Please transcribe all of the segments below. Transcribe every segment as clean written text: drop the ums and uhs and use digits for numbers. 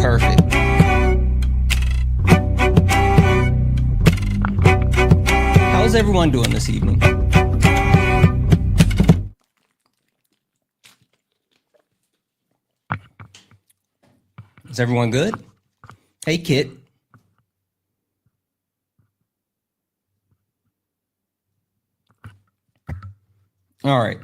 Perfect. How's everyone doing this evening? Is everyone good? Hey, Kit. All right.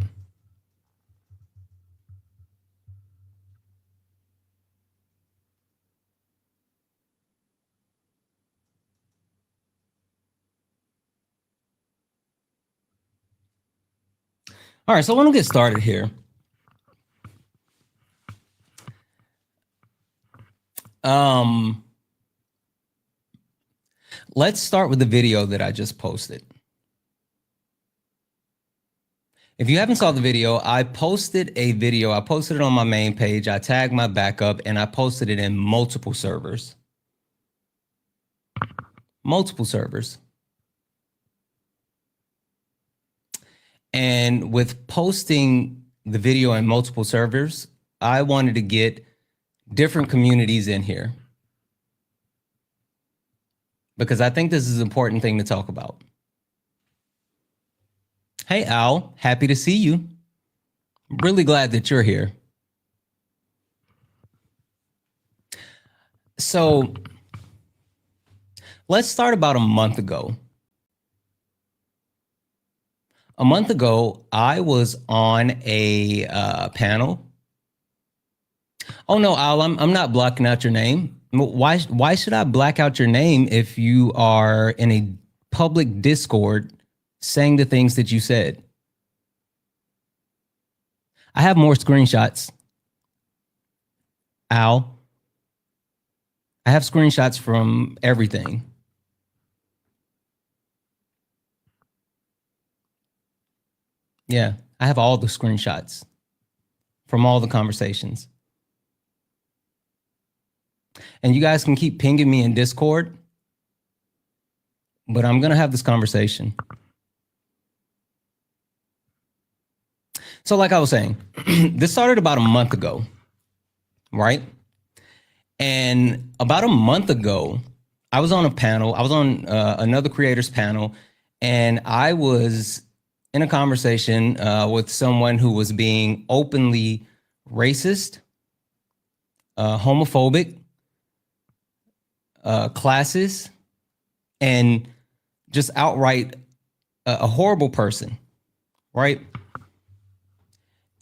All right, so I want to get started here. Let's start with the video that I just posted. If you haven't saw the video, I posted a video. I posted it on my main page. I tagged my backup and I posted it in multiple servers. Multiple servers. And with posting the video in multiple servers, I wanted to get different communities in here because I think this is an important thing to talk about. Hey, Al, happy to see you. Really glad that you're here. So let's start about a month ago. A month ago, I was on a panel. Oh no, Al, I'm not blocking out your name. Why should I black out your name if you are in a public Discord saying the things that you said? I have more screenshots. Al, I have screenshots from everything. Yeah, I have all the screenshots from all the conversations. And you guys can keep pinging me in Discord, but I'm going to have this conversation. So like I was saying, this started about a month ago, right? And about a month ago, I was on a panel. I was on another creator's panel, and I was in a conversation with someone who was being openly racist, homophobic, classist, and just outright a horrible person, right?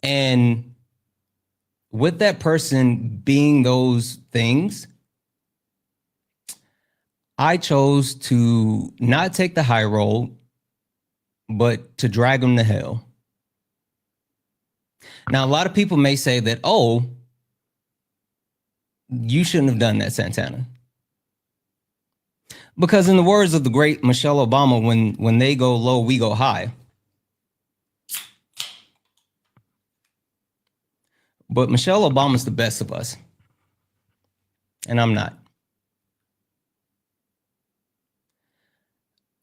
And with that person being those things, I chose to not take the high road, but to drag them to hell. Now, a lot of people may say that, oh, you shouldn't have done that, Santana. Because in the words of the great Michelle Obama, when they go low, we go high. But Michelle Obama's the best of us, and I'm not.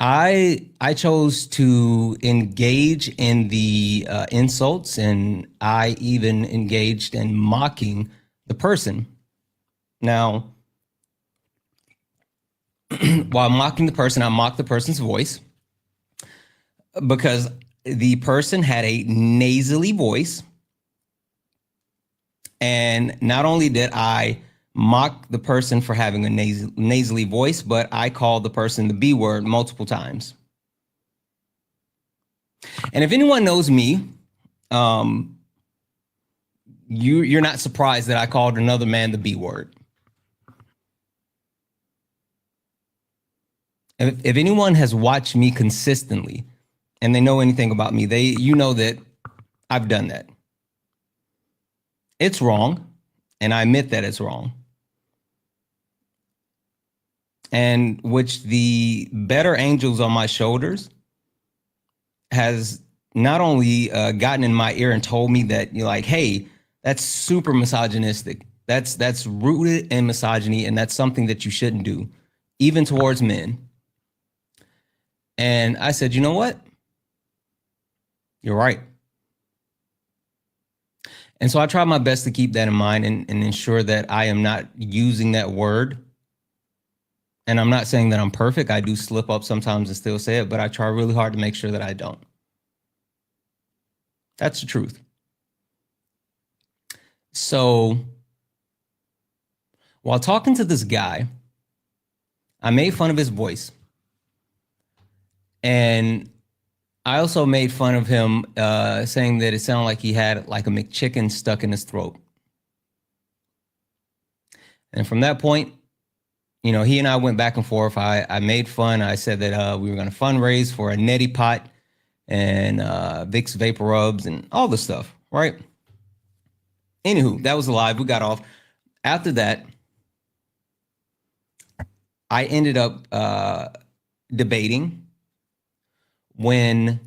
I chose to engage in the insults, and I even engaged in mocking the person. Now, while mocking the person, I mocked the person's voice because the person had a nasally voice. And not only did I mock the person for having a nasally voice, but I called the person the B word multiple times. And if anyone knows me, you're not surprised that I called another man the B word. If anyone has watched me consistently and they know anything about me, you know that I've done that. It's wrong, and I admit that it's wrong. And which the better angels on my shoulders has not only gotten in my ear and told me that, you're like, hey, that's super misogynistic. That's rooted in misogyny, and that's something that you shouldn't do, even towards men. And I said, you know what? You're right. And so I try my best to keep that in mind and ensure that I am not using that word. And I'm not saying that I'm perfect. I do slip up sometimes and still say it, but I try really hard to make sure that I don't. That's the truth. So while talking to this guy, I made fun of his voice. And I also made fun of him saying that it sounded like he had like a McChicken stuck in his throat. And from that point, you know, he and I went back and forth. I made fun. I said that we were going to fundraise for a neti pot and Vicks Vapor Rubs and all the stuff, right? Anywho, that was live. We got off. After that, I ended up debating when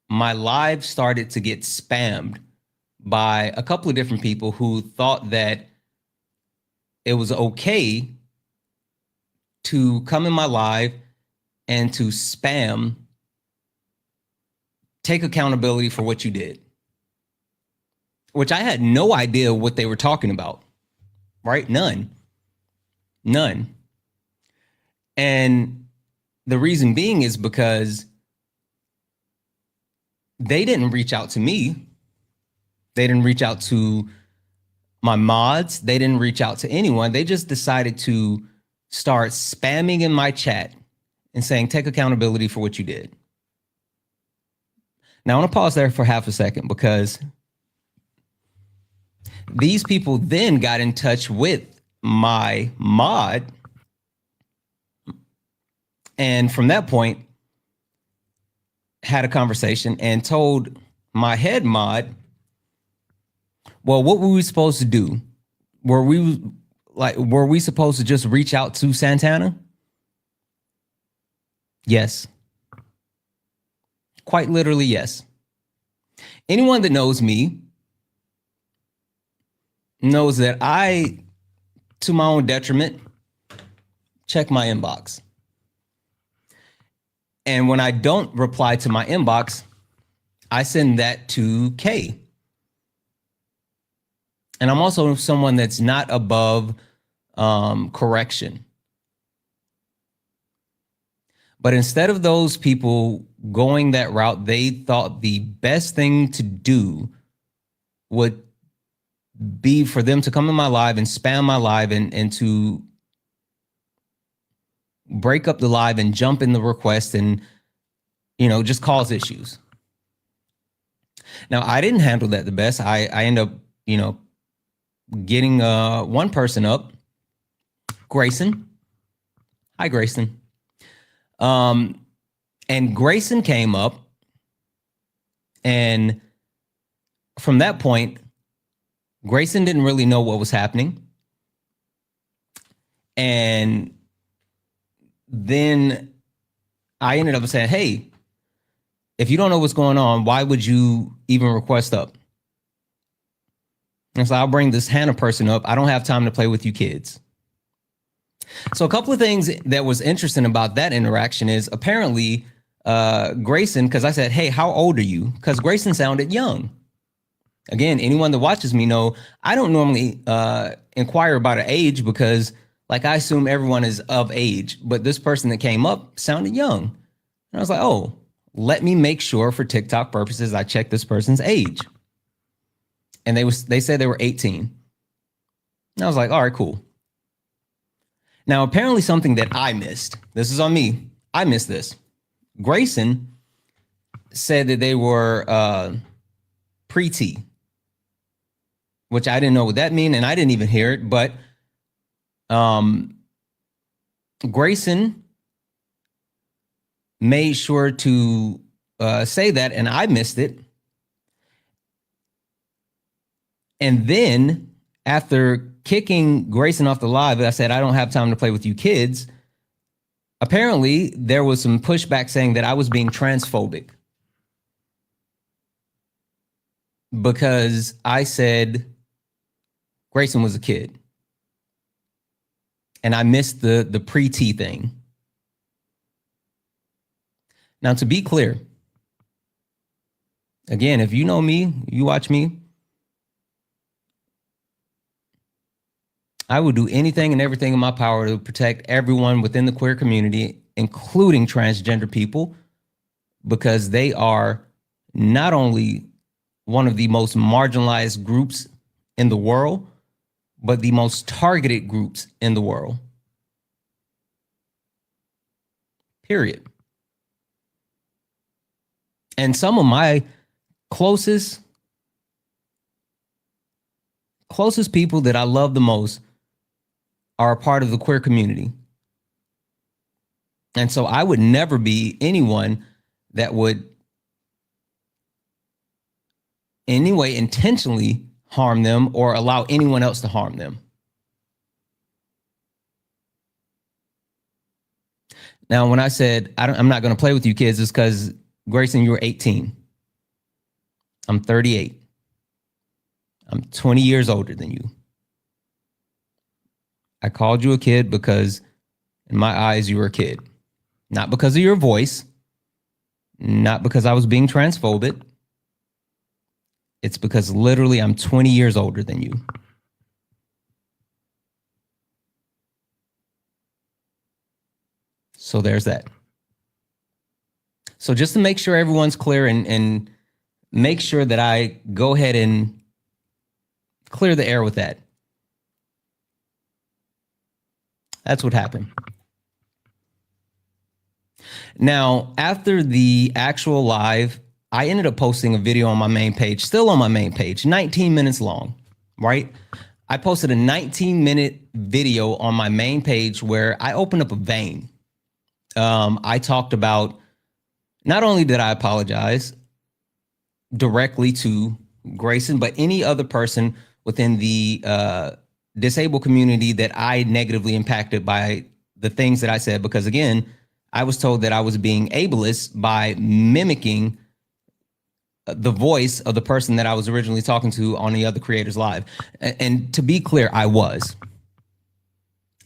my live started to get spammed by a couple of different people who thought that it was okay to come in my live and to spam, take accountability for what you did, which I had no idea what they were talking about, right? None. And the reason being is because they didn't reach out to me. They didn't reach out to my mods. They didn't reach out to anyone. They just decided to start spamming in my chat and saying, take accountability for what you did. Now, I want to pause there for half a second because these people then got in touch with my mod. And from that point, had a conversation and told my head mod, well, what were we supposed to do? Were we supposed to just reach out to Santana? Yes. Quite literally, yes. Anyone that knows me knows that I, to my own detriment, check my inbox. And when I don't reply to my inbox, I send that to K. And I'm also someone that's not above correction. But instead of those people going that route, they thought the best thing to do would be for them to come in my live and spam my live and to break up the live and jump in the request and, you know, just cause issues. Now, I didn't handle that the best. I end up, you know, getting one person up, Grayson. Hi, Grayson. And Grayson came up, and from that point, Grayson didn't really know what was happening. And then I ended up saying, hey, if you don't know what's going on, why would you even request up? And so I'll bring this Hannah person up. I don't have time to play with you kids. So a couple of things that was interesting about that interaction is apparently Grayson, because I said, hey, how old are you? Because Grayson sounded young. Again, anyone that watches me know I don't normally inquire about an age because, like, I assume everyone is of age. But this person that came up sounded young. And I was like, oh, let me make sure for TikTok purposes I check this person's age. And they said they were 18. And I was like, all right, cool. Now, apparently something that I missed, this is on me, I missed this. Grayson said that they were pre-T, which I didn't know what that mean, and I didn't even hear it, but Grayson made sure to say that, and I missed it. And then after kicking Grayson off the live, I said, I don't have time to play with you kids. Apparently, there was some pushback saying that I was being transphobic because I said Grayson was a kid. And I missed the pre-T thing. Now, to be clear, again, if you know me, you watch me, I will do anything and everything in my power to protect everyone within the queer community, including transgender people, because they are not only one of the most marginalized groups in the world, but the most targeted groups in the world. Period. And some of my closest people that I love the most are a part of the queer community. And so I would never be anyone that would in any way intentionally harm them or allow anyone else to harm them. Now, when I said I'm not going to play with you kids, it's because, Grayson, you were 18. I'm 38. I'm 20 years older than you. I called you a kid because in my eyes, you were a kid. Not because of your voice, not because I was being transphobic. It's because literally I'm 20 years older than you. So there's that. So just to make sure everyone's clear and make sure that I go ahead and clear the air with that. That's what happened. Now, after the actual live, I ended up posting a video on my main page, still on my main page, 19 minutes long, right? I posted a 19-minute video on my main page where I opened up a vein. I talked about, not only did I apologize directly to Grayson, but any other person within the disabled community that I negatively impacted by the things that I said, because again, I was told that I was being ableist by mimicking the voice of the person that I was originally talking to on the other creators live. And to be clear, I was.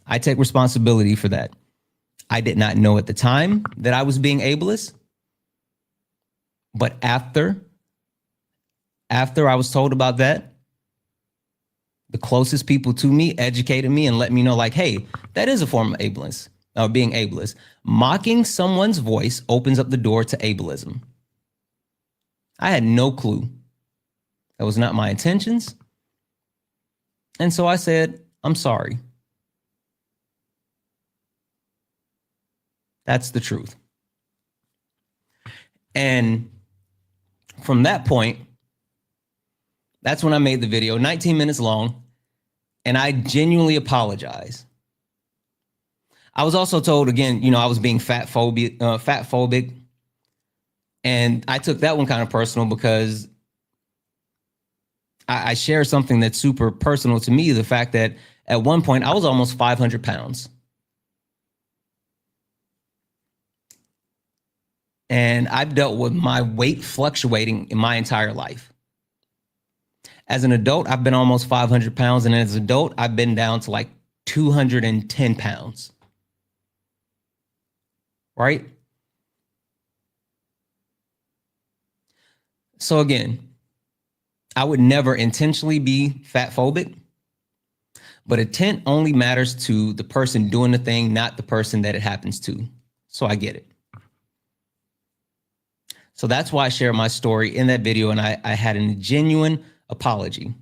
I take responsibility for that. I did not know at the time that I was being ableist, but after I was told about that, the closest people to me educated me and let me know, like, hey, that is a form of ableist, being ableist. Mocking someone's voice opens up the door to ableism. I had no clue. That was not my intentions. And so I said, I'm sorry. That's the truth. And from that point, that's when I made the video, 19 minutes long, and I genuinely apologize. I was also told, again, I was being fat phobic. And I took that one kind of personal because I share something that's super personal to me. The fact that at one point I was almost 500 pounds. And I've dealt with my weight fluctuating in my entire life. As an adult, I've been almost 500 pounds. And as an adult, I've been down to like 210 pounds. Right? So again, I would never intentionally be fat phobic, but intent only matters to the person doing the thing, not the person that it happens to. So I get it. So that's why I shared my story in that video, and I had a genuine apology.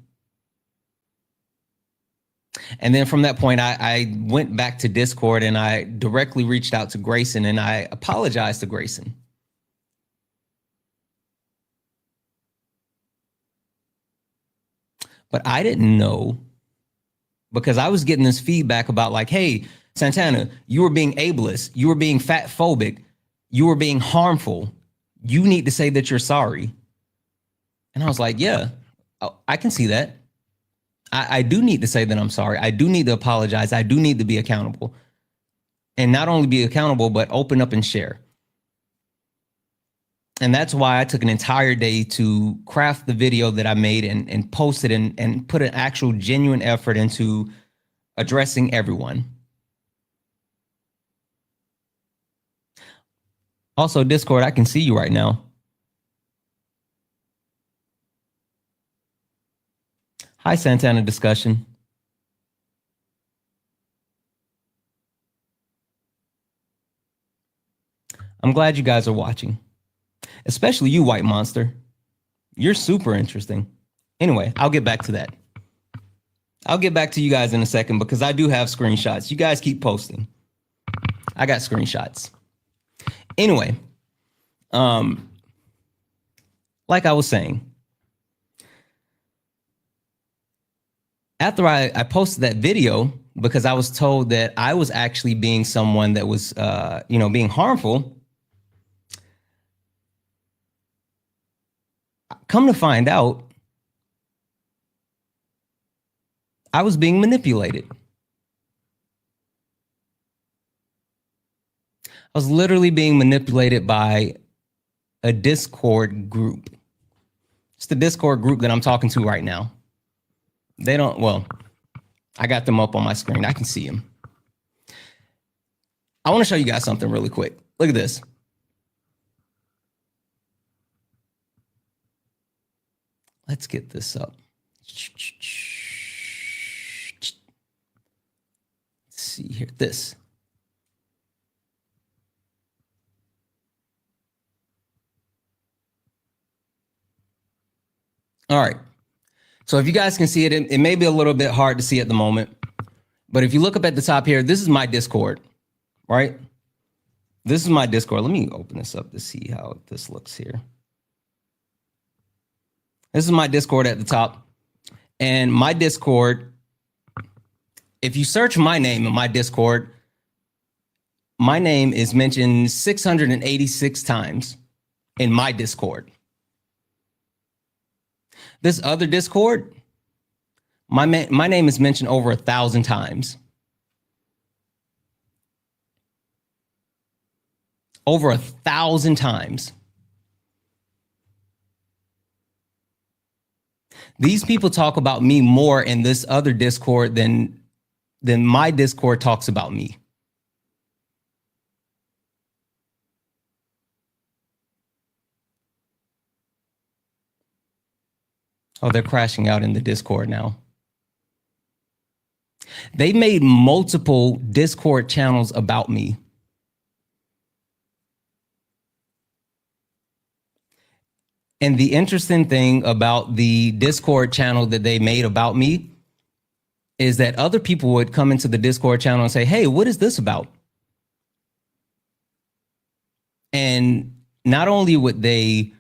And then from that point, I went back to Discord and I directly reached out to Grayson and I apologized to Grayson. But I didn't know, because I was getting this feedback about like, hey, Santana, you were being ableist. You were being fat phobic. You were being harmful. You need to say that you're sorry. And I was like, yeah, I can see that. I do need to say that I'm sorry. I do need to apologize. I do need to be accountable. And not only be accountable, but open up and share. And that's why I took an entire day to craft the video that I made and post it and put an actual genuine effort into addressing everyone. Also, Discord, I can see you right now. Hi, Santana discussion. I'm glad you guys are watching, especially you, White Monster. You're super interesting. Anyway, I'll get back to that. I'll get back to you guys in a second because I do have screenshots. You guys keep posting. I got screenshots. Anyway, like I was saying, after I posted that video, because I was told that I was actually being someone that was, being harmful. Come to find out, I was being manipulated. I was literally being manipulated by a Discord group. It's the Discord group that I'm talking to right now. They don't, well, I got them up on my screen. I can see them. I want to show you guys something really quick. Look at this. Let's get this up. Let's see here. This. All right. So if you guys can see it, it may be a little bit hard to see at the moment. But if you look up at the top here, this is my Discord, right? This is my Discord. Let me open this up to see how this looks here. This is my Discord at the top. And my Discord, if you search my name in my Discord, my name is mentioned 686 times in my Discord. This other Discord, my name is mentioned over 1,000 times. Over 1,000 times. These people talk about me more in this other Discord than my Discord talks about me. Oh, they're crashing out in the Discord now. They made multiple Discord channels about me. And the interesting thing about the Discord channel that they made about me is that other people would come into the Discord channel and say, hey, what is this about? And not only would they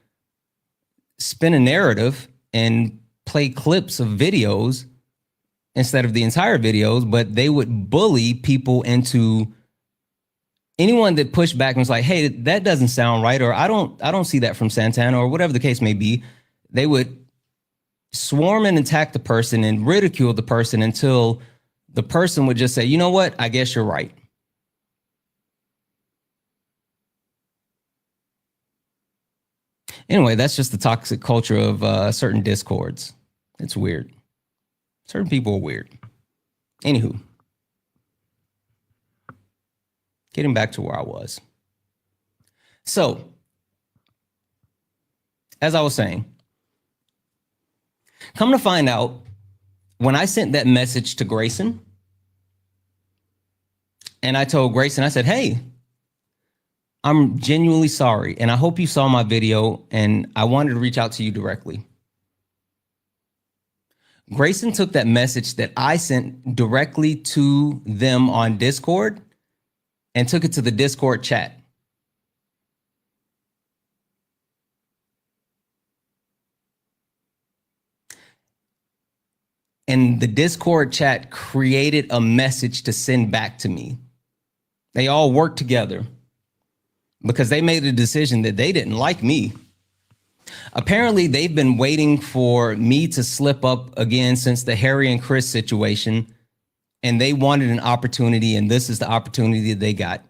spin a narrative and play clips of videos instead of the entire videos, but they would bully people into anyone that pushed back and was like, hey, that doesn't sound right, or I don't see that from Santana, or whatever the case may be. They would swarm and attack the person and ridicule the person until the person would just say, you know what, I guess you're right. Anyway, that's just the toxic culture of certain Discords. It's weird. Certain people are weird. Anywho, getting back to where I was. So, as I was saying, come to find out, when I sent that message to Grayson, and I told Grayson, I said, hey, I'm genuinely sorry, and I hope you saw my video, and I wanted to reach out to you directly. Grayson took that message that I sent directly to them on Discord and took it to the Discord chat. And the Discord chat created a message to send back to me. They all worked together because they made a decision that they didn't like me. Apparently, they've been waiting for me to slip up again since the Harry and Chris situation, and they wanted an opportunity, and this is the opportunity that they got.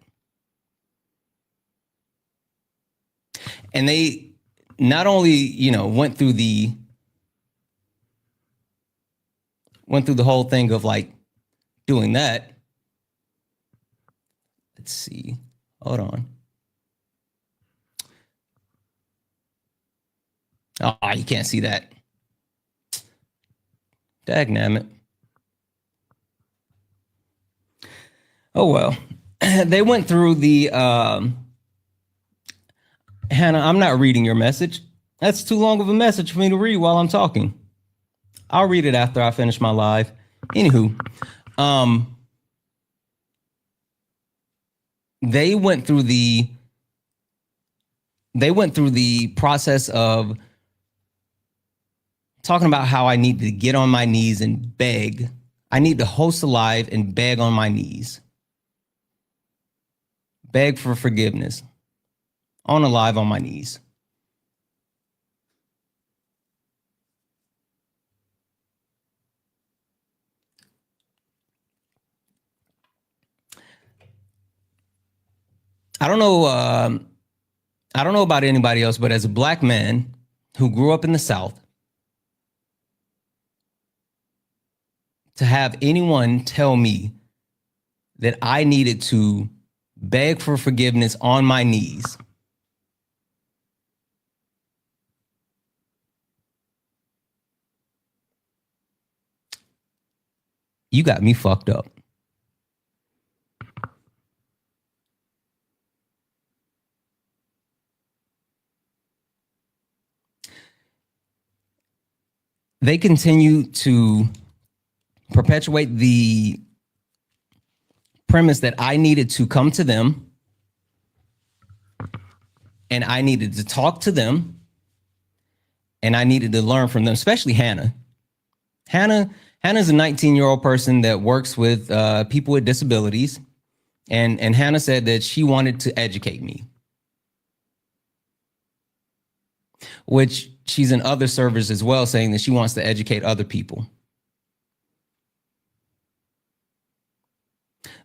And they not only, went through the whole thing of like doing that. Let's see. Hold on. Oh, you can't see that. Dagnammit. Oh, well. They went through the Hannah, I'm not reading your message. That's too long of a message for me to read while I'm talking. I'll read it after I finish my live. Anywho, they went through the process of talking about how I need to get on my knees and beg. I need to host a live and beg on my knees. Beg for forgiveness. On a live on my knees. I don't know. I don't know about anybody else, but as a black man who grew up in the South, to have anyone tell me that I needed to beg for forgiveness on my knees, you got me fucked up. They continue to perpetuate the premise that I needed to come to them and I needed to talk to them and I needed to learn from them, especially Hannah. Hannah's a 19-year-old person that works with people with disabilities. And Hannah said that she wanted to educate me, which she's in other servers as well, saying that she wants to educate other people.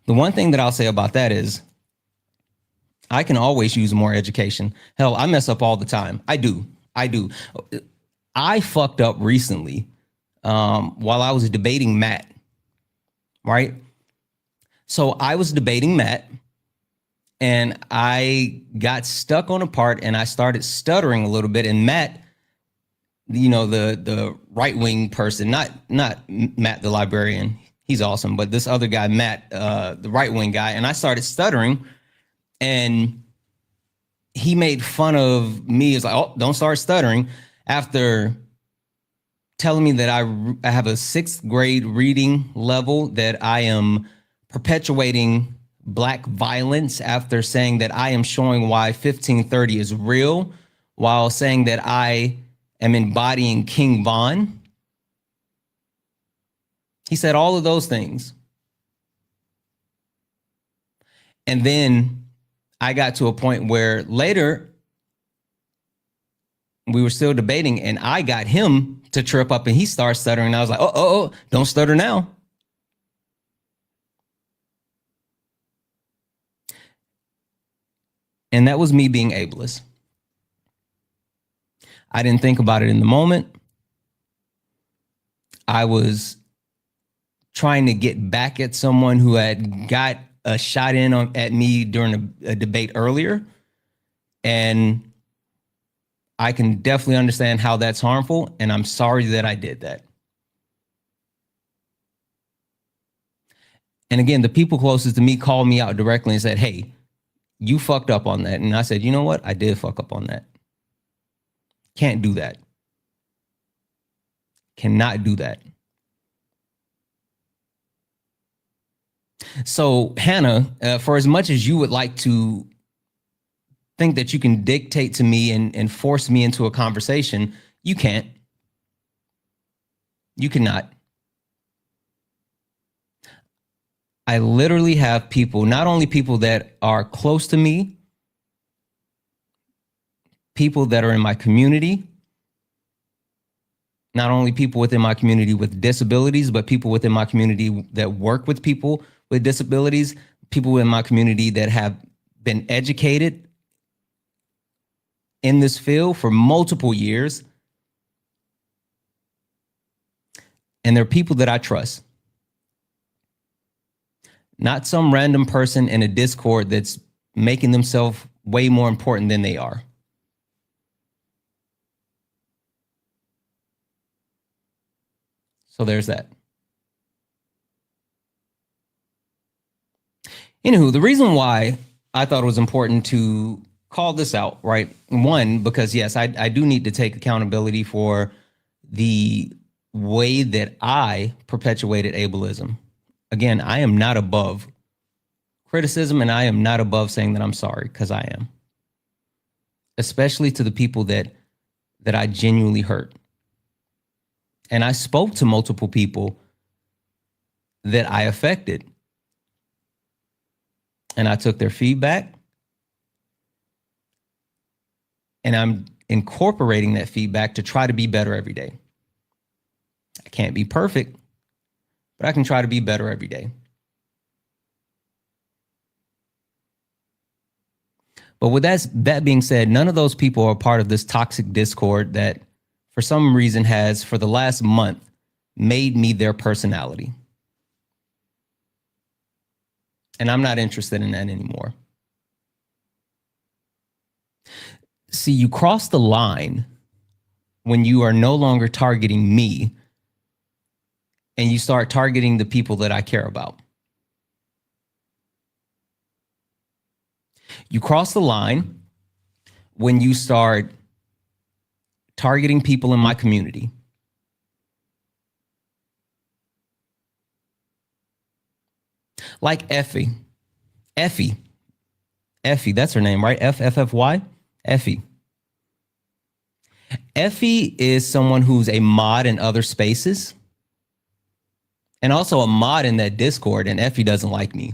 The one thing that I'll say about that is I can always use more education. Hell, I mess up all the time. I do. I fucked up recently while I was debating Matt, right? So I was debating Matt and I got stuck on a part and I started stuttering a little bit. And Matt, you know, the right-wing person, not Matt the librarian, he's awesome, but this other guy, Matt, the right-wing guy, and I started stuttering and he made fun of me. He's like, oh, don't start stuttering, after telling me that I have a 6th grade reading level, that I am perpetuating Black violence, after saying that I am showing why 1530 is real, while saying that I am embodying King Von. He said all of those things. And then I got to a point where later we were still debating and I got him to trip up and he starts stuttering. And I was like, oh, don't stutter now. And that was me being ableist. I didn't think about it in the moment. I was trying to get back at someone who had got a shot in at me during a debate earlier. And I can definitely understand how that's harmful. And I'm sorry that I did that. And again, the people closest to me called me out directly and said, hey, you fucked up on that. And I said, you know what? I did fuck up on that. Can't do that. Cannot do that. So Hannah, for as much as you would like to think that you can dictate to me and force me into a conversation, you can't. You cannot. I literally have people, not only people that are close to me, people that are in my community, not only people within my community with disabilities, but people within my community that work with people with disabilities, people in my community that have been educated in this field for multiple years. And they're people that I trust. Not some random person in a Discord that's making themselves way more important than they are. So there's that. Anywho, the reason why I thought it was important to call this out, right? One, because yes, I do need to take accountability for the way that I perpetuated ableism. Again, I am not above criticism, and I am not above saying that I'm sorry, because I am. Especially to the people that I genuinely hurt. And I spoke to multiple people that I affected. And I took their feedback, and I'm incorporating that feedback to try to be better every day. I can't be perfect, but I can try to be better every day. But with that being said, none of those people are part of this toxic discord that for some reason has, for the last month, made me their personality. And I'm not interested in that anymore. See, you cross the line when you are no longer targeting me and you start targeting the people that I care about. You cross the line when you start targeting people in my community. Like Effie. Effie, that's her name, right? F-F-F-Y? Effie. Effie is someone who's a mod in other spaces and also a mod in that Discord, and Effie doesn't like me.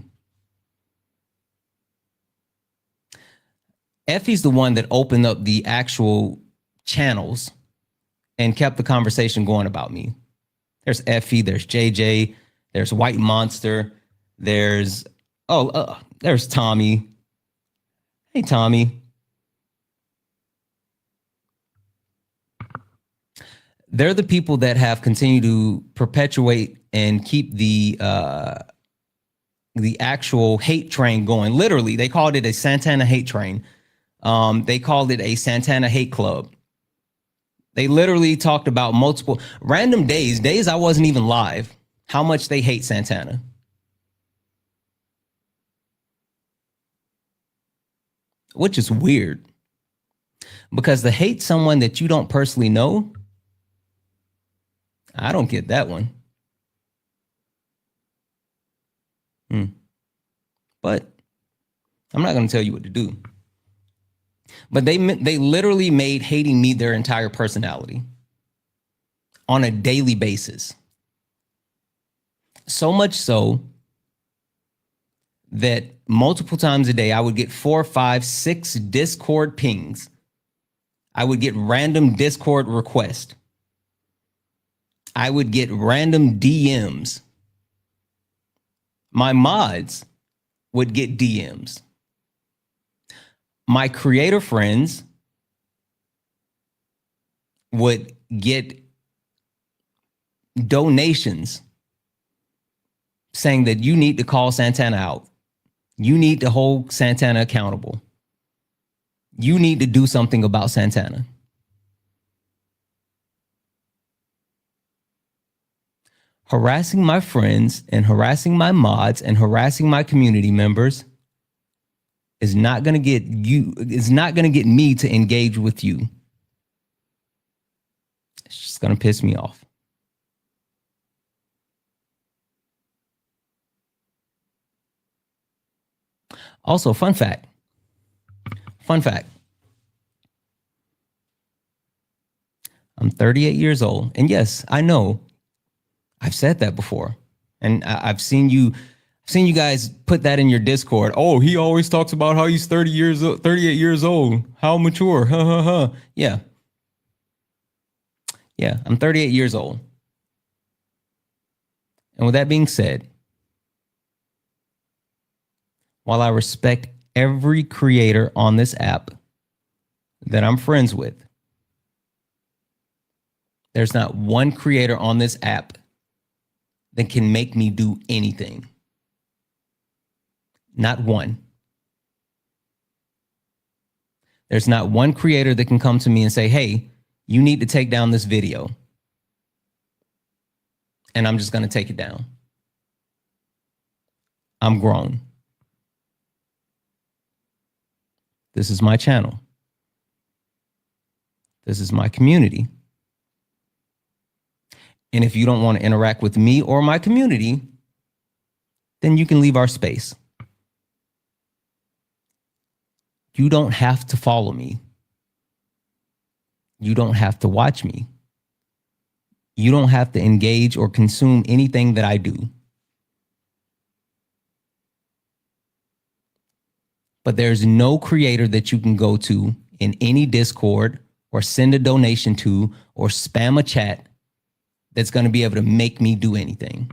Effie's the one that opened up the actual channels and kept the conversation going about me. There's Effie, there's JJ, there's White Monster, there's Tommy. Hey, Tommy. They're the people that have continued to perpetuate and keep the actual hate train going. Literally, they called it a Santana hate train. They called it a Santana hate club. They literally talked about multiple random days I wasn't even live, how much they hate Santana. Which is weird, because to hate someone that you don't personally know, I don't get that one. But I'm not going to tell you what to do. But they literally made hating me their entire personality on a daily basis. So much so that multiple times a day, I would get 4, 5, 6 Discord pings. I would get random Discord requests. I would get random DMs. My mods would get DMs. My creator friends would get donations saying that you need to call Santana out. You need to hold Santana accountable. You need to do something about Santana. Harassing my friends and harassing my mods and harassing my community members is not going to get you, it's not going to get me to engage with you. It's just going to piss me off. Also, fun fact. I'm 38 years old. And yes, I know I've said that before. And I've seen you guys put that in your Discord. Oh, he always talks about how he's 38 years old. How mature. Yeah. Yeah, I'm 38 years old. And with that being said, while I respect every creator on this app that I'm friends with, there's not one creator on this app that can make me do anything. Not one. There's not one creator that can come to me and say, hey, you need to take down this video. And I'm just going to take it down. I'm grown. This is my channel. This is my community. And if you don't want to interact with me or my community, then you can leave our space. You don't have to follow me. You don't have to watch me. You don't have to engage or consume anything that I do. But there's no creator that you can go to in any Discord or send a donation to or spam a chat that's going to be able to make me do anything.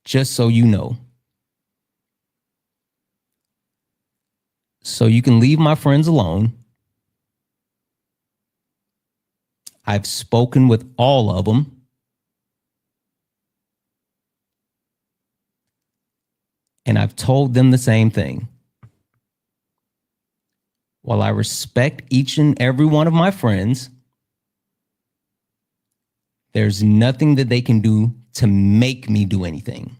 Just so you know. So you can leave my friends alone. I've spoken with all of them. And I've told them the same thing. While I respect each and every one of my friends, there's nothing that they can do to make me do anything.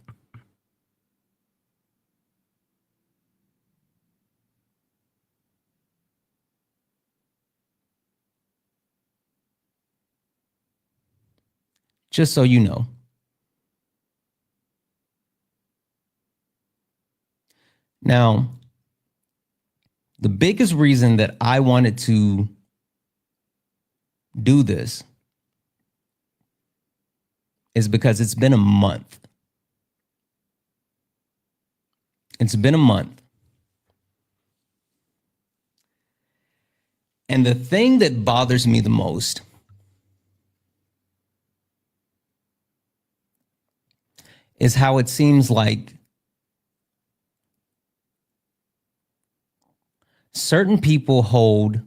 Just so you know. Now, the biggest reason that I wanted to do this is because it's been a month. It's been a month. And the thing that bothers me the most is how it seems like certain people hold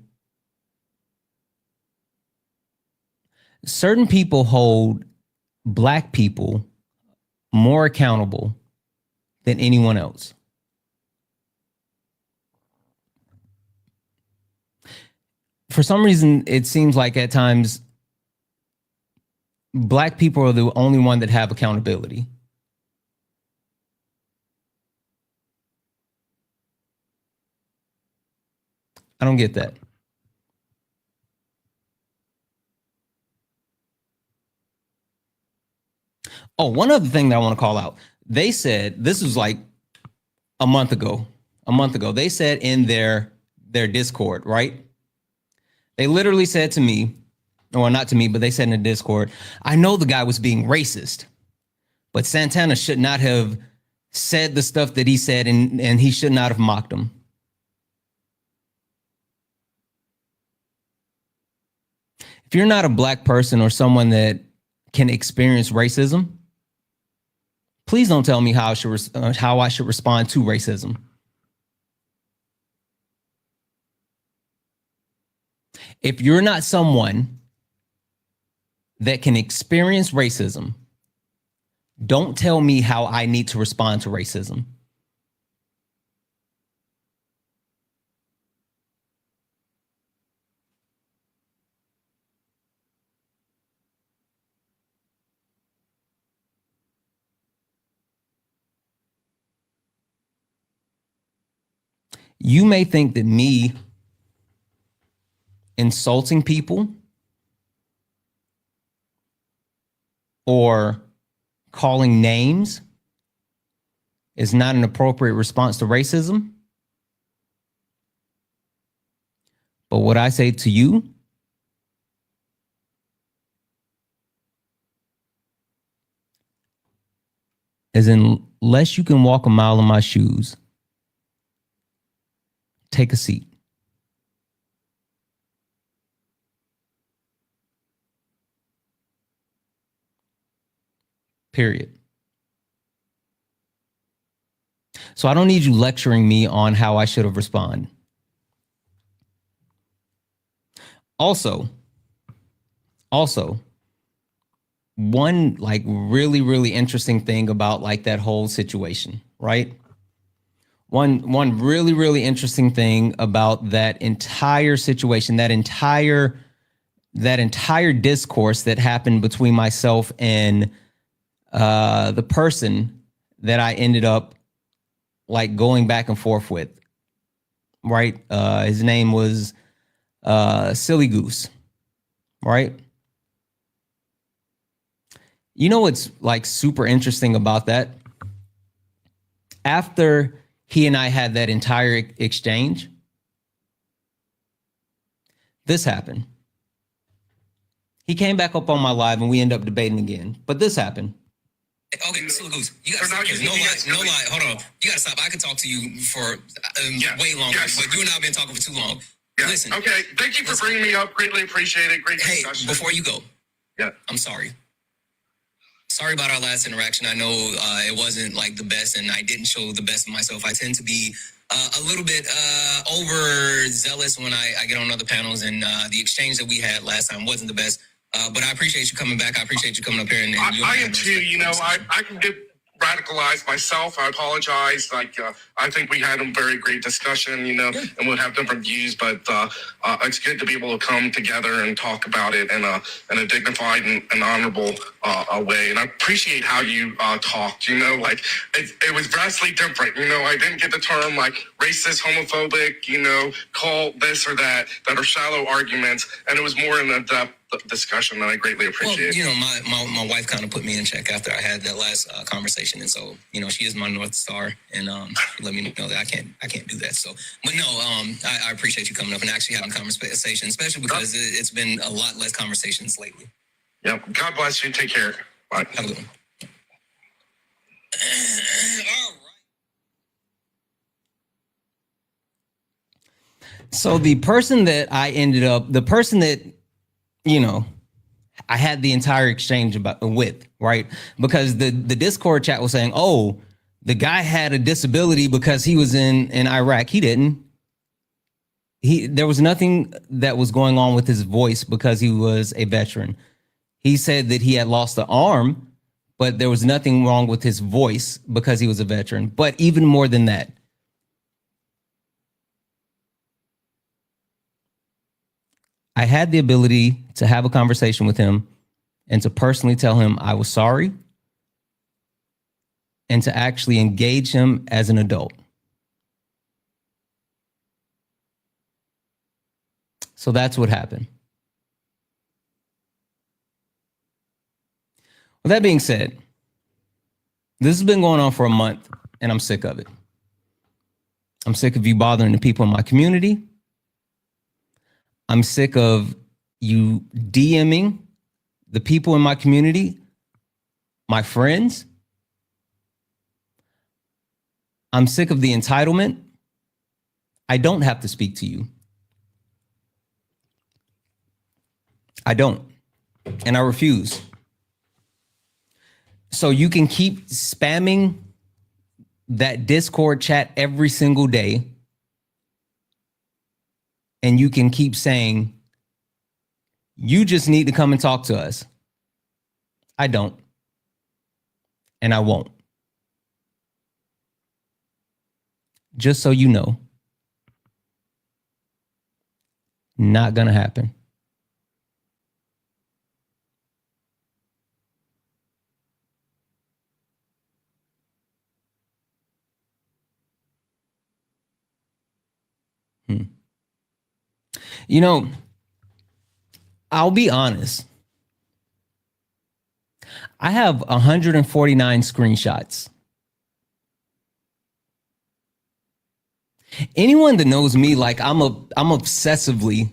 Black people more accountable than anyone else. For some reason, it seems like at times Black people are the only one that have accountability. I don't get that. Oh, one other thing that I want to call out. They said, this was like a month ago, they said in their Discord, right? They literally said to me, or not to me, but they said in the Discord, I know the guy was being racist, but Santana should not have said the stuff that he said, and he should not have mocked him. If you're not a Black person or someone that can experience racism, please don't tell me how I should respond to racism. If you're not someone that can experience racism, don't tell me how I need to respond to racism. You may think that me insulting people or calling names is not an appropriate response to racism. But what I say to you is, unless you can walk a mile in my shoes, take a seat. Period. So I don't need you lecturing me on how I should have responded. Also, one like really interesting thing about like that whole situation, right? One really interesting thing about that entire situation, that entire discourse that happened between myself and the person that I ended up like going back and forth with, right? His name was Silly Goose, right? You know what's like super interesting about that? After he and I had that entire exchange, this happened. He came back up on my live and we ended up debating again. But this happened. Okay, Silly Goose, you gotta stop. No lie. Hold on. You gotta stop. I could talk to you for way longer, but you and I have been talking for too long. Yeah. Listen. Okay. Thank you for bringing me up. Greatly appreciate it. Great discussion. Hey, before you go, I'm sorry. Sorry about our last interaction. I know it wasn't like the best, and I didn't show the best of myself. I tend to be a little bit overzealous when I get on other panels, and the exchange that we had last time wasn't the best. But I appreciate you coming back. I appreciate you coming up here. And I am too. You know, I can get radicalized myself. I apologize. Like, I think we had a very great discussion, you know, and we'll have different views, but it's good to be able to come together and talk about it in a dignified and honorable way. And I appreciate how you talked, you know, like it was vastly different. You know, I didn't get the term like racist, homophobic, you know, call this or that are shallow arguments. And it was more in a depth discussion that I greatly appreciate. Well, you know, my wife kind of put me in check after I had that last conversation, and so you know she is my North Star, and she let me know that I can't do that. So, but no, I appreciate you coming up and actually having conversation, especially because it's been a lot less conversations lately. Yeah, God bless you. Take care. Bye. Have a good one. All right. So the person that you know, I had the entire exchange with, right? Because the Discord chat was saying, oh, the guy had a disability because he was in Iraq. He didn't. There was nothing that was going on with his voice because he was a veteran. He said that he had lost the arm, but there was nothing wrong with his voice because he was a veteran. But even more than that, I had the ability to have a conversation with him and to personally tell him I was sorry and to actually engage him as an adult. So that's what happened. With that being said, this has been going on for a month and I'm sick of it. I'm sick of you bothering the people in my community. I'm sick of you DMing the people in my community, my friends. I'm sick of the entitlement. I don't have to speak to you. I don't. And I refuse. So you can keep spamming that Discord chat every single day. And you can keep saying, you just need to come and talk to us. I don't. And I won't. Just so you know. Not gonna happen. You know, I'll be honest. I have 149 screenshots. Anyone that knows me, like I'm obsessively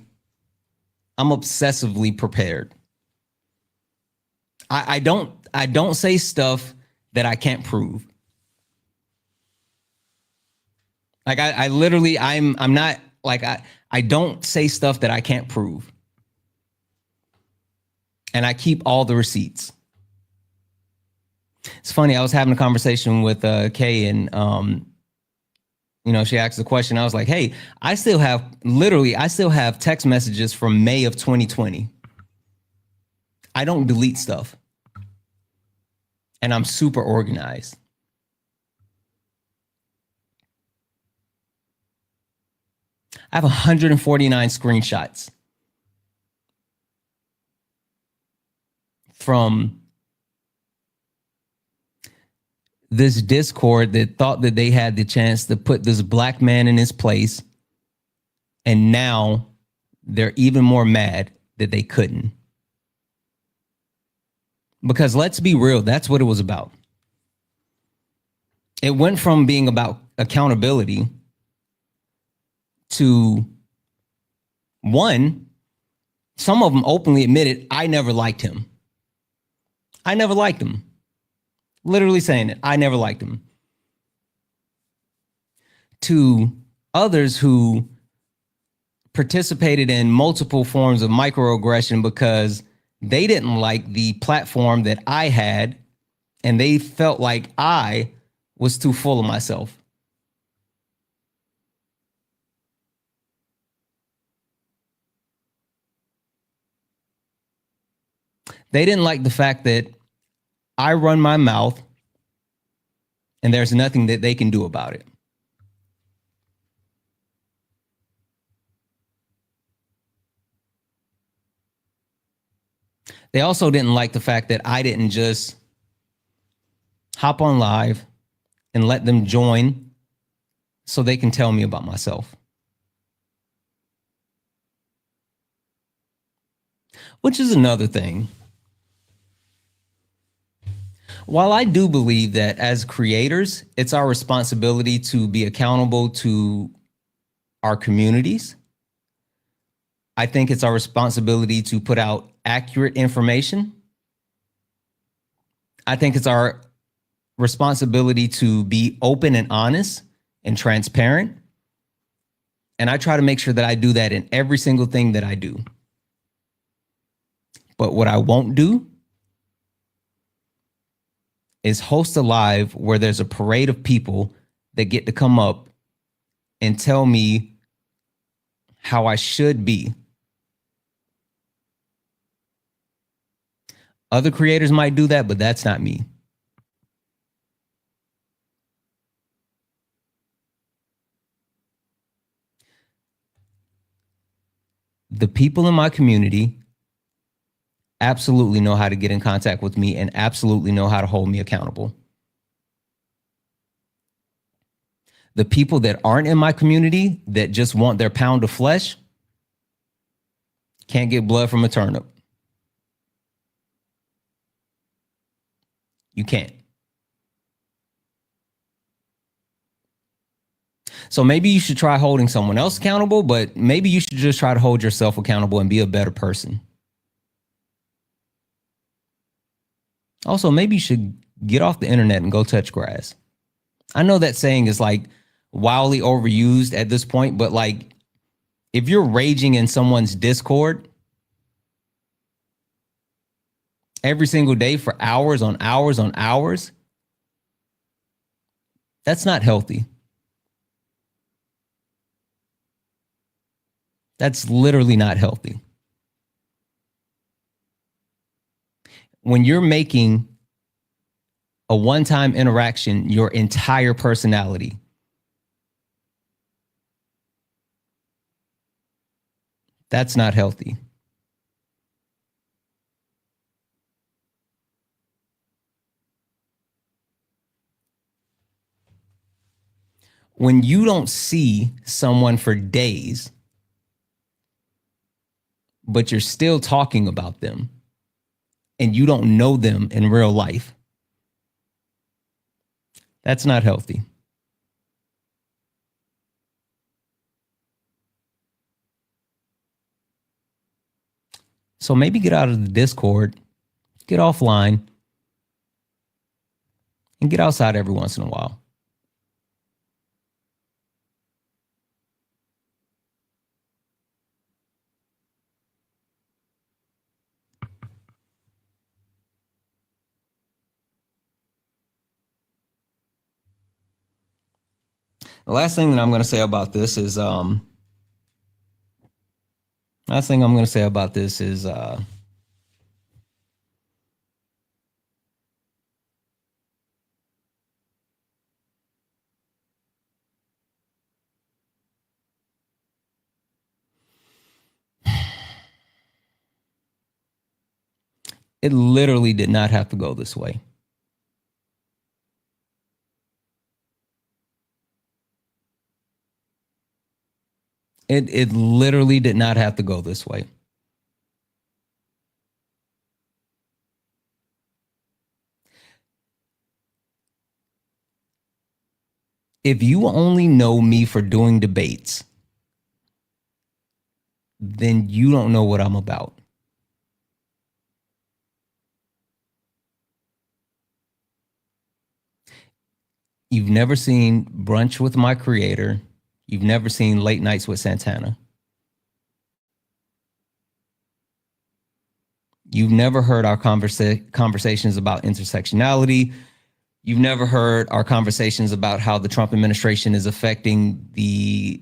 prepared. I don't say stuff that I can't prove. Like I literally, I'm not like I don't say stuff that I can't prove. And I keep all the receipts. It's funny, I was having a conversation with Kay and you know, she asked the question. I was like, hey, I still have text messages from May of 2020. I don't delete stuff. And I'm super organized. I have 149 screenshots from this Discord that thought that they had the chance to put this black man in his place. And now they're even more mad that they couldn't. Because let's be real, that's what it was about. It went from being about accountability to, one, some of them openly admitted, I never liked him. I never liked him. Literally saying it. I never liked him. To others who participated in multiple forms of microaggression because they didn't like the platform that I had, and they felt like I was too full of myself. They didn't like the fact that I run my mouth and there's nothing that they can do about it. They also didn't like the fact that I didn't just hop on live and let them join so they can tell me about myself. Which is another thing. While I do believe that as creators, it's our responsibility to be accountable to our communities, I think it's our responsibility to put out accurate information. I think it's our responsibility to be open and honest and transparent. And I try to make sure that I do that in every single thing that I do. But what I won't do is host a live where there's a parade of people that get to come up and tell me how I should be. Other creators might do that, but that's not me. The people in my community absolutely know how to get in contact with me and absolutely know how to hold me accountable. The people that aren't in my community that just want their pound of flesh can't get blood from a turnip. You can't. So maybe you should try holding someone else accountable, but maybe you should just try to hold yourself accountable and be a better person. Also, maybe you should get off the internet and go touch grass. I know that saying is like wildly overused at this point, but like if you're raging in someone's Discord every single day for hours on hours on hours, that's not healthy. That's literally not healthy. When you're making a one-time interaction your entire personality, that's not healthy. When you don't see someone for days, but you're still talking about them and you don't know them in real life, that's not healthy. So maybe get out of the Discord, get offline, and get outside every once in a while. The last thing that I'm going to say about this is, it literally did not have to go this way. It literally did not have to go this way. If you only know me for doing debates, then you don't know what I'm about. You've never seen Brunch with My Creator. You've never seen Late Nights with Santana. You've never heard our conversations about intersectionality. You've never heard our conversations about how the Trump administration is affecting the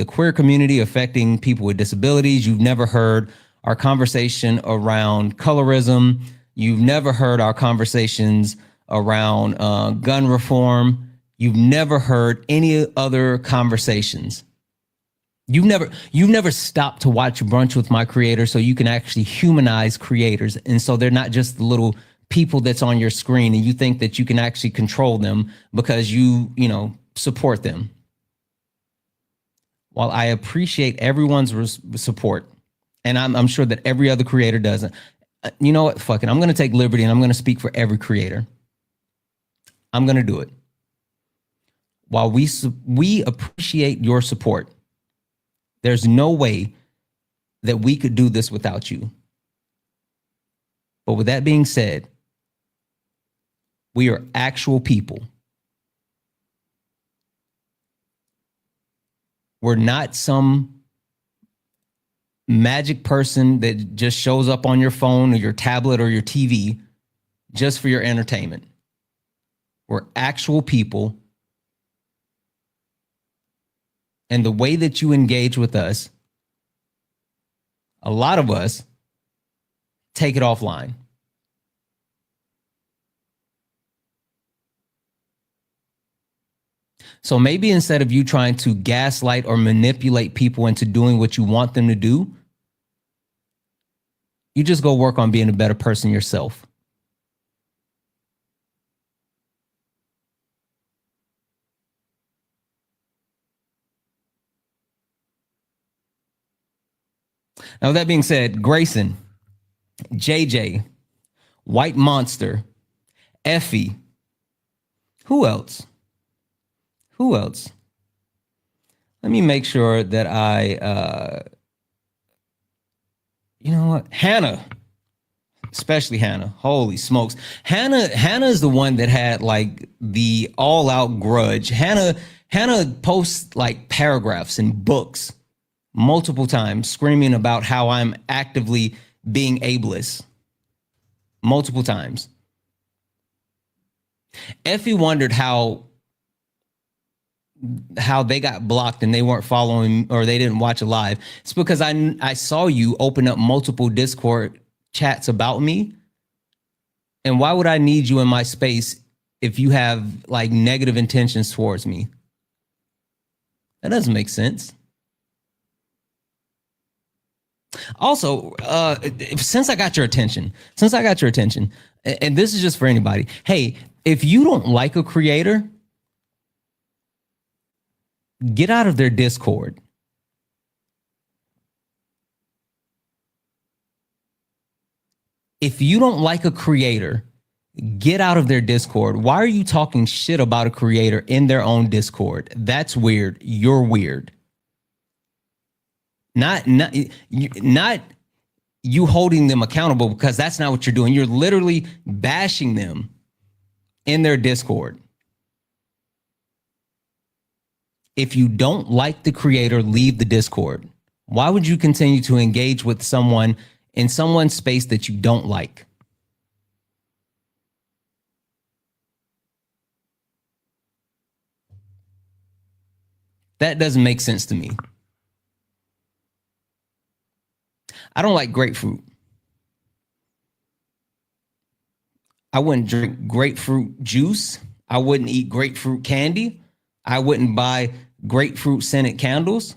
queer community, affecting people with disabilities. You've never heard our conversation around colorism. You've never heard our conversations around gun reform. You've never heard any other conversations. You've never stopped to watch Brunch with My Creator so you can actually humanize creators. And so they're not just the little people that's on your screen and you think that you can actually control them because you support them. While I appreciate everyone's support, and I'm sure that every other creator doesn't, you know what? Fuck it. I'm going to take liberty and I'm going to speak for every creator. I'm going to do it. While we appreciate your support, there's no way that we could do this without you. But with that being said, we are actual people. We're not some magic person that just shows up on your phone or your tablet or your TV just for your entertainment. We're actual people. And the way that you engage with us, a lot of us take it offline. So maybe instead of you trying to gaslight or manipulate people into doing what you want them to do, you just go work on being a better person yourself. Now, with that being said, Grayson, JJ, White Monster, Effie, who else? Let me make sure that I, you know what? Hannah, especially Hannah. Holy smokes. Hannah is the one that had like the all out grudge. Hannah posts like paragraphs in books multiple times screaming about how I'm actively being ableist. Multiple times. Effie wondered how they got blocked and they weren't following or they didn't watch it live. It's because I saw you open up multiple Discord chats about me. And why would I need you in my space if you have like negative intentions towards me? That doesn't make sense. Also, since I got your attention, and this is just for anybody. Hey, if you don't like a creator, get out of their Discord. If you don't like a creator, get out of their Discord. Why are you talking shit about a creator in their own Discord? That's weird. You're weird. Not you holding them accountable, because that's not what you're doing. You're literally bashing them in their Discord. If you don't like the creator, leave the Discord. Why would you continue to engage with someone in someone's space that you don't like? That doesn't make sense to me. I don't like grapefruit. I wouldn't drink grapefruit juice. I wouldn't eat grapefruit candy. I wouldn't buy grapefruit scented candles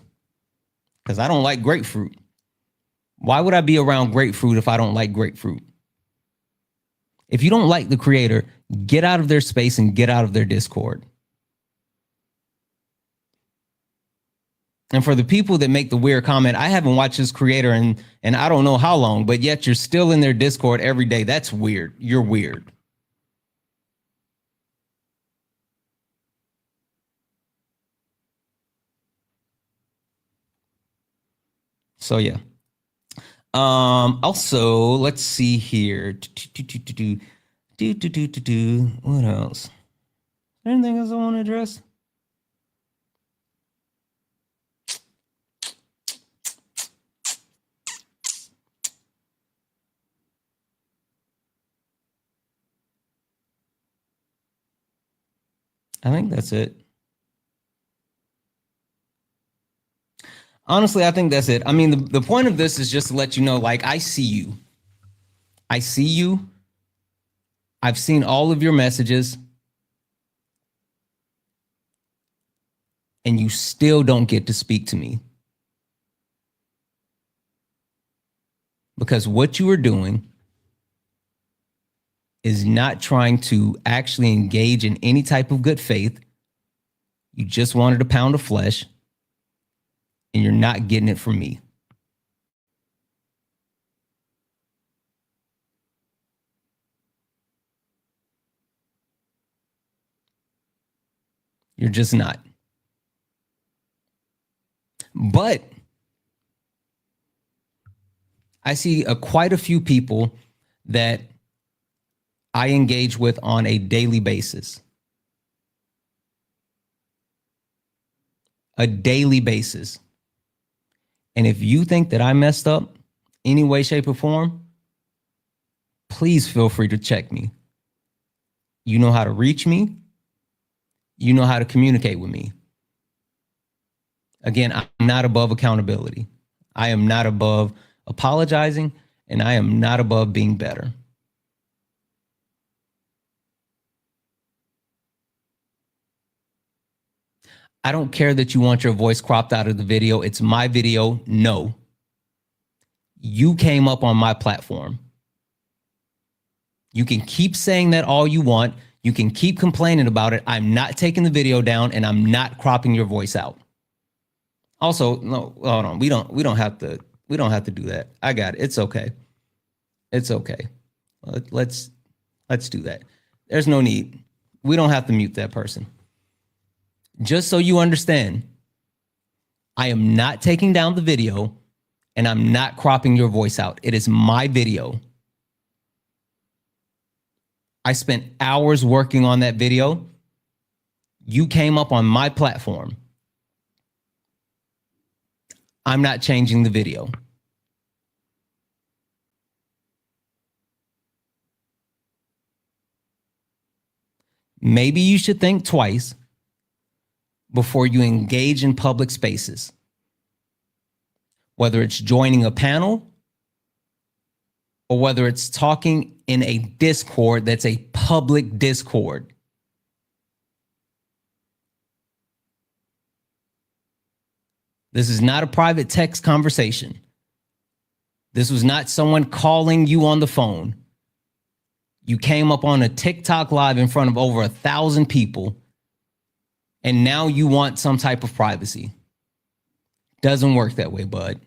because I don't like grapefruit. Why would I be around grapefruit if I don't like grapefruit? If you don't like the creator, get out of their space and get out of their Discord. And for the people that make the weird comment, I haven't watched this creator and I don't know how long, but yet you're still in their Discord every day. That's weird. You're weird. So yeah. Also, let's see here. What else? Anything else I want to address? I think that's it. Honestly, I think that's it. I mean, the point of this is just to let you know, like, I see you. I see you. I've seen all of your messages. And you still don't get to speak to me. Because what you are doing is not trying to actually engage in any type of good faith. You just wanted a pound of flesh, and you're not getting it from me. You're just not. But I see quite a few people that I engage with on a daily basis. A daily basis. And if you think that I messed up any way, shape, or form, please feel free to check me. You know how to reach me. You know how to communicate with me. Again, I'm not above accountability. I am not above apologizing, and I am not above being better. I don't care that you want your voice cropped out of the video. It's my video. No. You came up on my platform. You can keep saying that all you want. You can keep complaining about it. I'm not taking the video down, and I'm not cropping your voice out. Also, no, hold on. We don't have to do that. I got it. It's okay. It's okay. Let's do that. There's no need. We don't have to mute that person. Just so you understand, I am not taking down the video, and I'm not cropping your voice out. It is my video. I spent hours working on that video. You came up on my platform. I'm not changing the video. Maybe you should think twice before you engage in public spaces. Whether it's joining a panel or whether it's talking in a Discord that's a public Discord. This is not a private text conversation. This was not someone calling you on the phone. You came up on a TikTok live in front of over 1,000 people, and now you want some type of privacy. Doesn't work that way, bud.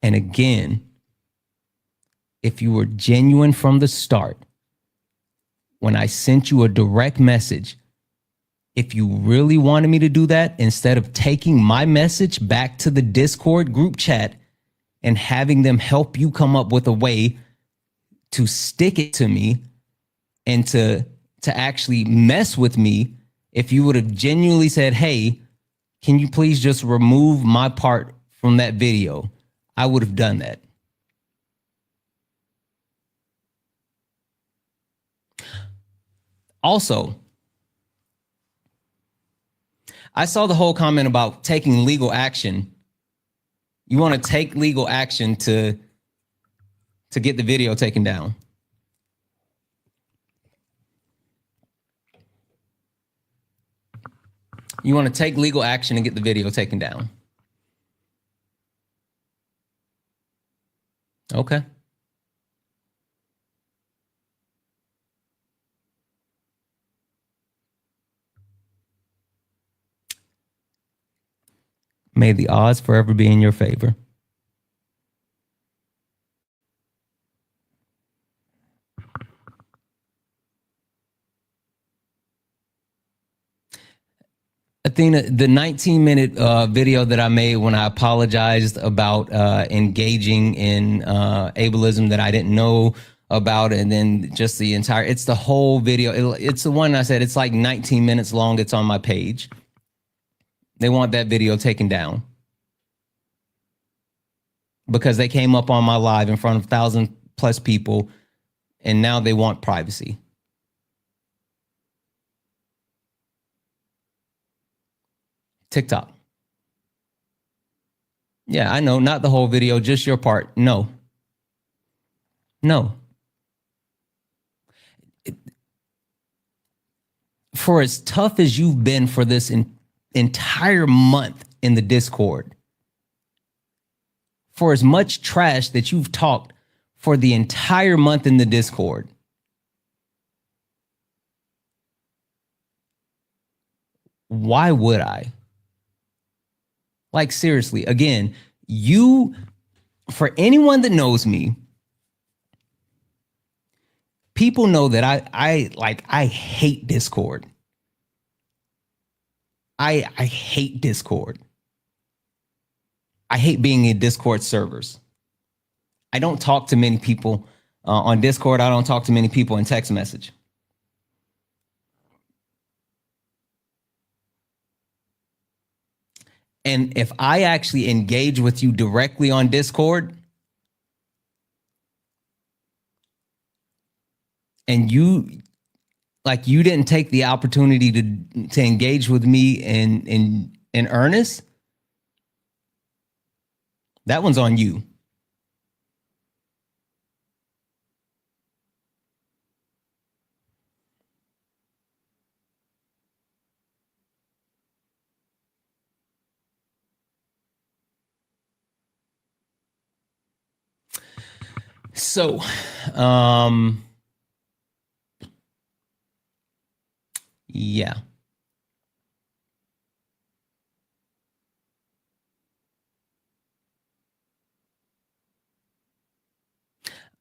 And again, if you were genuine from the start, when I sent you a direct message, if you really wanted me to do that, instead of taking my message back to the Discord group chat and having them help you come up with a way to stick it to me and to actually mess with me, if you would have genuinely said, hey, can you please just remove my part from that video? I would have done that. Also, I saw the whole comment about taking legal action. You want to take legal action to get the video taken down. You want to take legal action and get the video taken down. Okay. May the odds forever be in your favor. Athena, the 19-minute video that I made when I apologized about engaging in ableism that I didn't know about, and then just the entire, it's the whole video. It's the one I said, it's like 19 minutes long. It's on my page. They want that video taken down because they came up on my live in front of 1,000+ people, and now they want privacy. TikTok. Yeah, I know, not the whole video, just your part. No. For as tough as you've been for this entire month in the Discord, for as much trash that you've talked for the entire month in the Discord, why would I? Like, seriously, again, for anyone that knows me, people know that I hate Discord. I hate Discord. I hate being in Discord servers. I don't talk to many people on Discord. I don't talk to many people in text message. And if I actually engage with you directly on Discord, and you didn't take the opportunity to engage with me in earnest, that one's on you. So, yeah.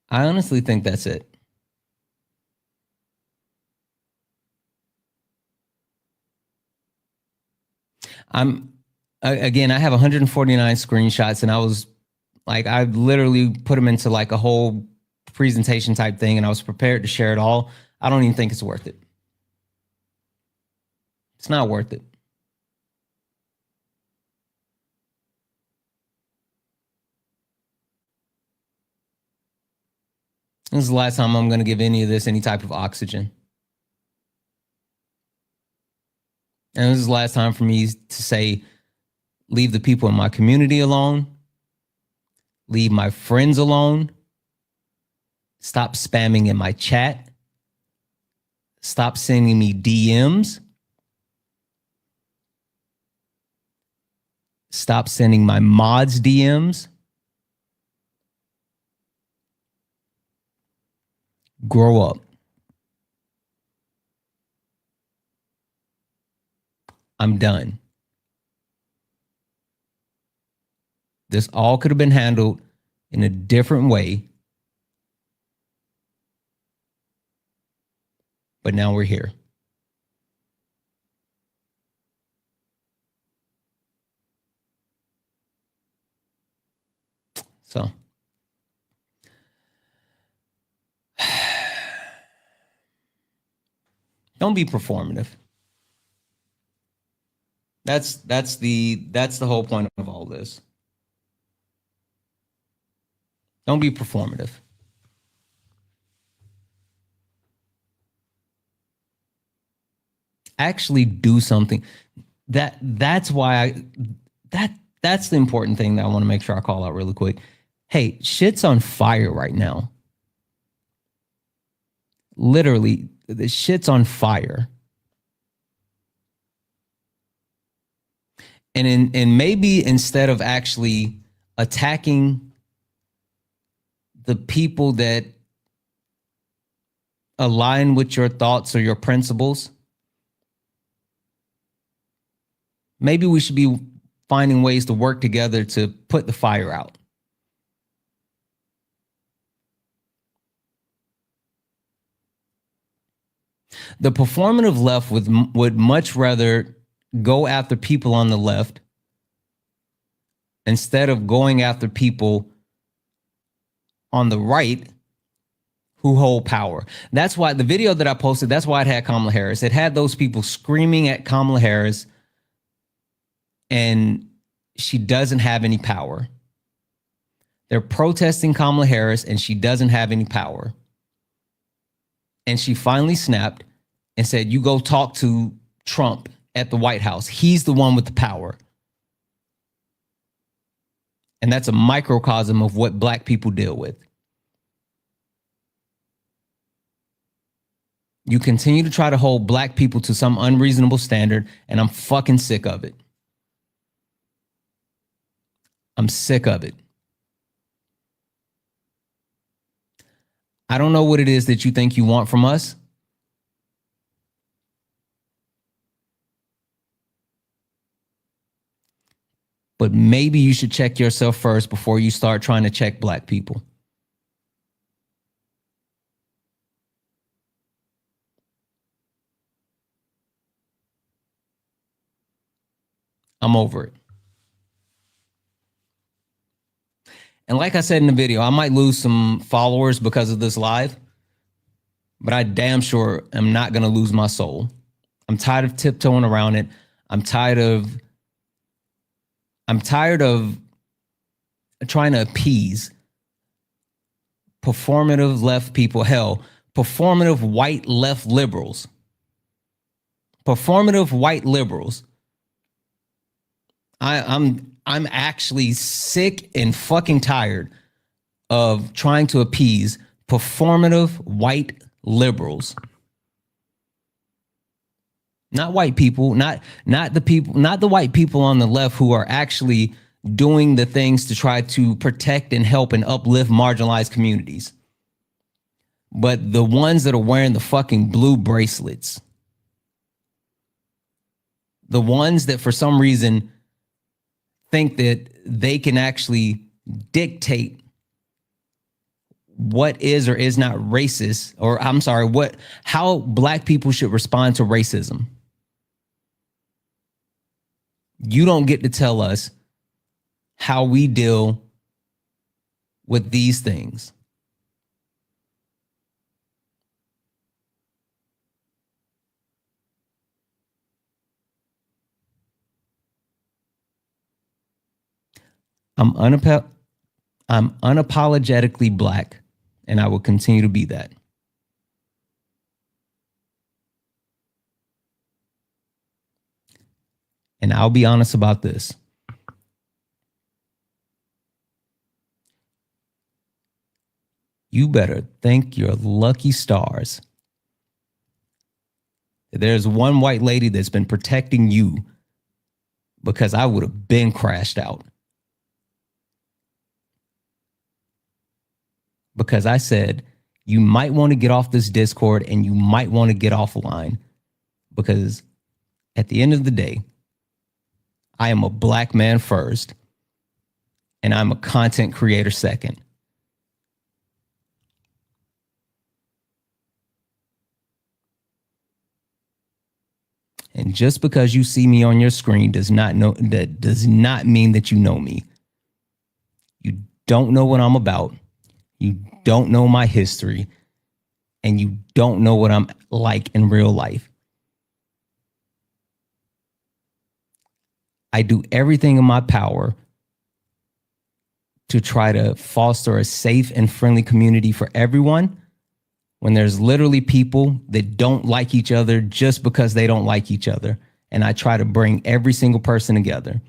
I honestly think that's it. Again, I have 149 screenshots, and I literally put them into like a whole presentation type thing, and I was prepared to share it all. I don't even think it's worth it. It's not worth it. This is the last time I'm going to give any of this any type of oxygen. And this is the last time for me to say, leave the people in my community alone. Leave my friends alone. Stop spamming in my chat. Stop sending me DMs. Stop sending my mods DMs. Grow up. I'm done. This all could have been handled in a different way. But now we're here. So, don't be performative. That's the whole point of all this. Don't be performative. Actually do something. That's why that's the important thing that I want to make sure I call out really quick. Hey, shit's on fire right now. Literally, the shit's on fire. And maybe instead of actually attacking the people that align with your thoughts or your principles, maybe we should be finding ways to work together to put the fire out. The performative left would much rather go after people on the left instead of going after people on the right who hold power. That's why the video that I posted, that's why it had Kamala Harris. It had those people screaming at Kamala Harris, and she doesn't have any power. They're protesting Kamala Harris, and she doesn't have any power. And she finally snapped and said, you go talk to Trump at the White House. He's the one with the power. And that's a microcosm of what Black people deal with. You continue to try to hold Black people to some unreasonable standard, and I'm fucking sick of it. I'm sick of it. I don't know what it is that you think you want from us. But maybe you should check yourself first before you start trying to check Black people. I'm over it. And like I said in the video, I might lose some followers because of this live, but I damn sure am not going to lose my soul. I'm tired of tiptoeing around it. I'm tired of trying to appease performative left people. Hell, performative white left liberals. Performative white liberals. I'm actually sick and fucking tired of trying to appease performative white liberals. Not white people, not the white people on the left who are actually doing the things to try to protect and help and uplift marginalized communities. But the ones that are wearing the fucking blue bracelets. The ones that for some reason think that they can actually dictate what is or is not racist, or I'm sorry, how Black people should respond to racism. You don't get to tell us how we deal with these things. I'm unapologetically Black, and I will continue to be that. And I'll be honest about this. You better thank your lucky stars that there's one white lady that's been protecting you, because I would have been crashed out. Because I said, you might want to get off this Discord and you might want to get offline, because at the end of the day, I am a Black man first, and I'm a content creator second. And just because you see me on your screen does not mean that you know me. You don't know what I'm about. You don't know my history, and you don't know what I'm like in real life. I do everything in my power to try to foster a safe and friendly community for everyone, when there's literally people that don't like each other just because they don't like each other. And I try to bring every single person together.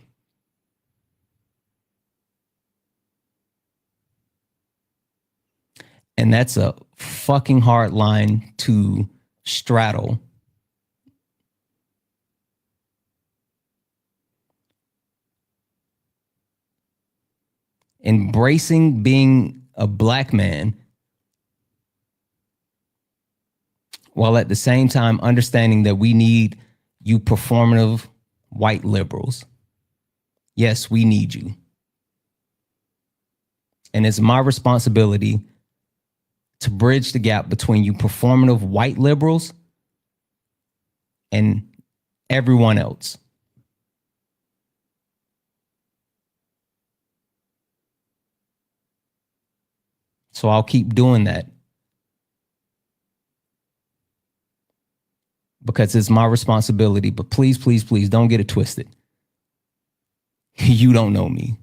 And that's a fucking hard line to straddle. Embracing being a Black man, while at the same time understanding that we need you performative white liberals. Yes, we need you. And it's my responsibility to bridge the gap between you performative white liberals and everyone else. So I'll keep doing that because it's my responsibility. But please, please, please don't get it twisted. You don't know me.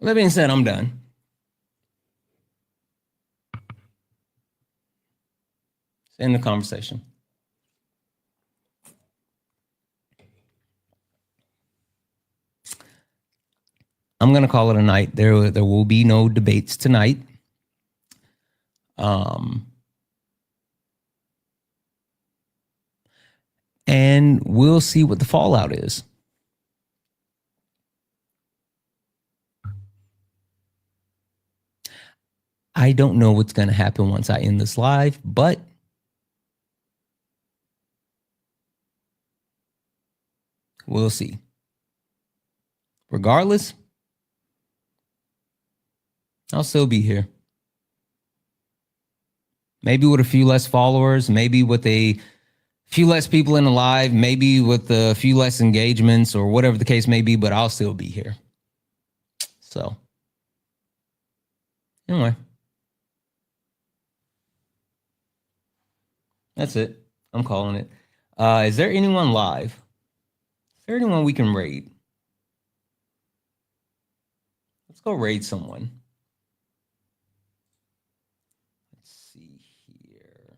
That being said, I'm done. End the conversation. I'm going to call it a night. There will be no debates tonight. And we'll see what the fallout is. I don't know what's going to happen once I end this live, but we'll see. Regardless, I'll still be here. Maybe with a few less followers, maybe with a few less people in the live, maybe with a few less engagements or whatever the case may be, but I'll still be here. So, anyway, that's it. I'm calling it. Is there anyone live? Is there anyone we can raid? Let's go raid someone. Let's see here.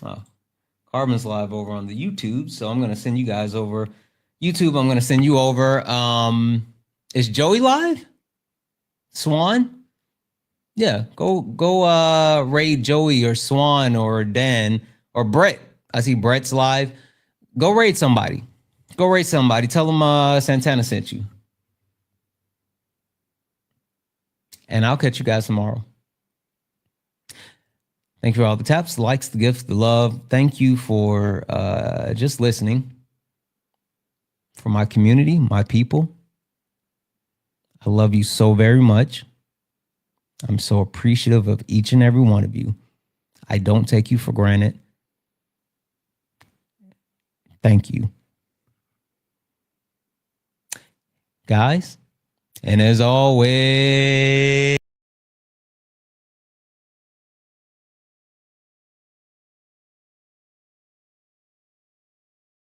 Oh, Carbon's live over on the YouTube, so I'm going to send you guys over. YouTube, I'm going to send you over. Is Joey live? Swan? Yeah, go raid Joey or Swan or Dan or Brett. I see Brett's live. Go raid somebody. Go raid somebody. Tell them Santana sent you. And I'll catch you guys tomorrow. Thank you for all the taps, the likes, the gifts, the love. Thank you for just listening. For my community, my people. I love you so very much. I'm so appreciative of each and every one of you. I don't take you for granted. Thank you. Guys, and as always,